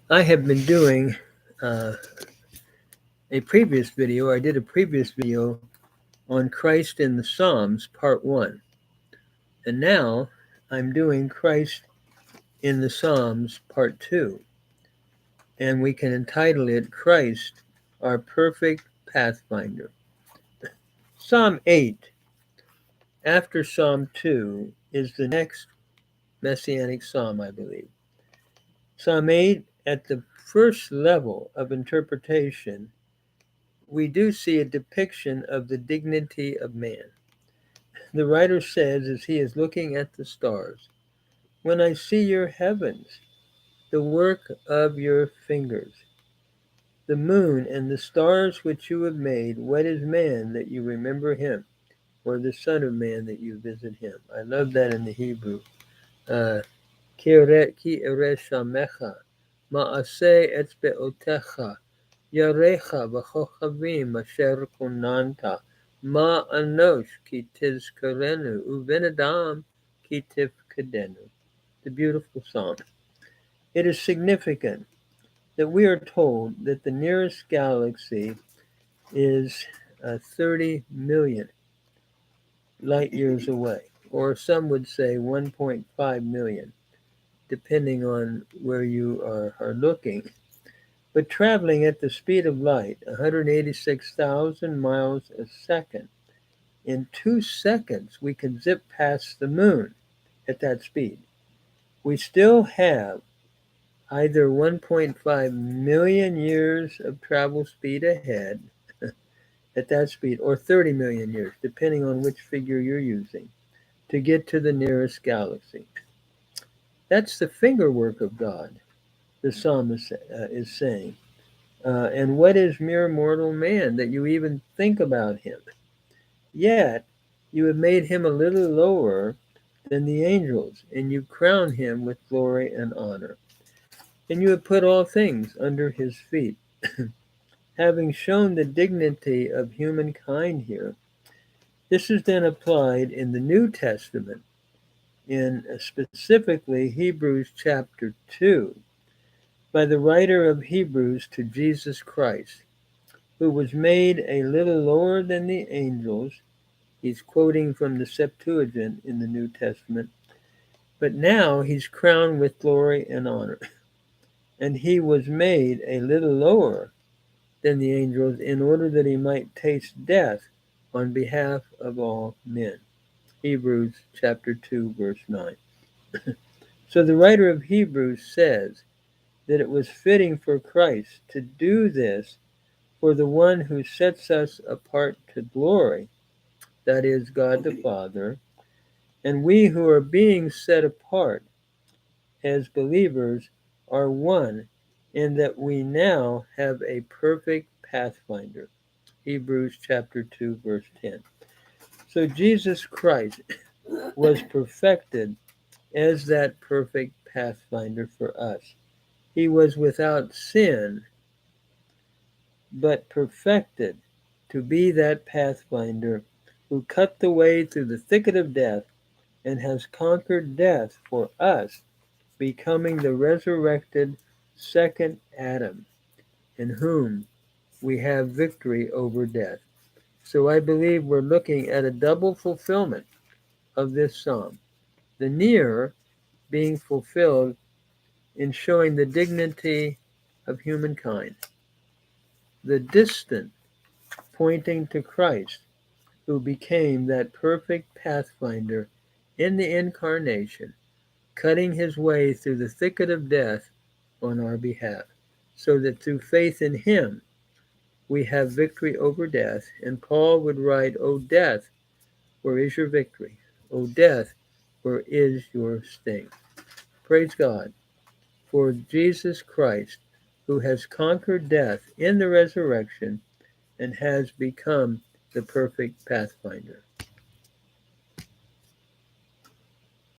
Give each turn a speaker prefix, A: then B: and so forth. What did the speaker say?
A: I have been doing uh, a previous video. I did a previous video on Christ in the Psalms, part 1. And now I'm doing Christ in the Psalms, part 2. And we can entitle it Christ, our Perfect Pathfinder. Psalm 8, after Psalm 2, is the next messianic psalm, I believe. Psalm 8, at the first level of interpretation, we do see a depiction of the dignity of man. The writer says, as he is looking at the stars, "When I see your heavens, the work of your fingers, the moon and the stars which you have made, what is man that you remember him, or the Son of Man that you visit him?" I love that in the Hebrew. Ki eresh shamecha, ma'aseh etzbe'otecha, yarecha v'chochavim asher kunanta, ma anosh ki tizkarenu, uven adam ki tifkadenu. The beautiful psalm. It is significant that we are told that the nearest galaxy is 30 million light years away, or some would say 1.5 million, depending on where you are looking. But traveling at the speed of light, 186,000 miles a second, in 2 seconds we can zip past the moon at that speed. We still have either 1.5 million years of travel speed ahead at that speed, or 30 million years, depending on which figure you're using, to get to the nearest galaxy. That's the fingerwork of God, the psalmist is saying. And what is mere mortal man that you even think about him? Yet you have made him a little lower than the angels, and you crown him with glory and honor. And you have put all things under his feet. Having shown the dignity of humankind here, this is then applied in the New Testament, in specifically Hebrews chapter 2, by the writer of Hebrews to Jesus Christ, who was made a little lower than the angels. He's quoting from the Septuagint in the New Testament. But now he's crowned with glory and honor. And he was made a little lower than the angels in order that he might taste death on behalf of all men. Hebrews chapter 2, verse 9. So the writer of Hebrews says that it was fitting for Christ to do this for the one who sets us apart to glory, that is, God the Father, and we who are being set apart as believers are one in that we now have a perfect pathfinder. Hebrews chapter 2, verse 10. So Jesus Christ was perfected as that perfect pathfinder for us. He was without sin, but perfected to be that pathfinder who cut the way through the thicket of death and has conquered death for us, becoming the resurrected second Adam, in whom we have victory over death. So I believe we're looking at a double fulfillment of this psalm. The near being fulfilled in showing the dignity of humankind, the distant pointing to Christ, who became that perfect pathfinder in the incarnation, cutting his way through the thicket of death on our behalf, so that through faith in him we have victory over death. And Paul would write, "O death, where is your victory? O death, where is your sting?" Praise God for Jesus Christ, who has conquered death in the resurrection and has become the perfect pathfinder.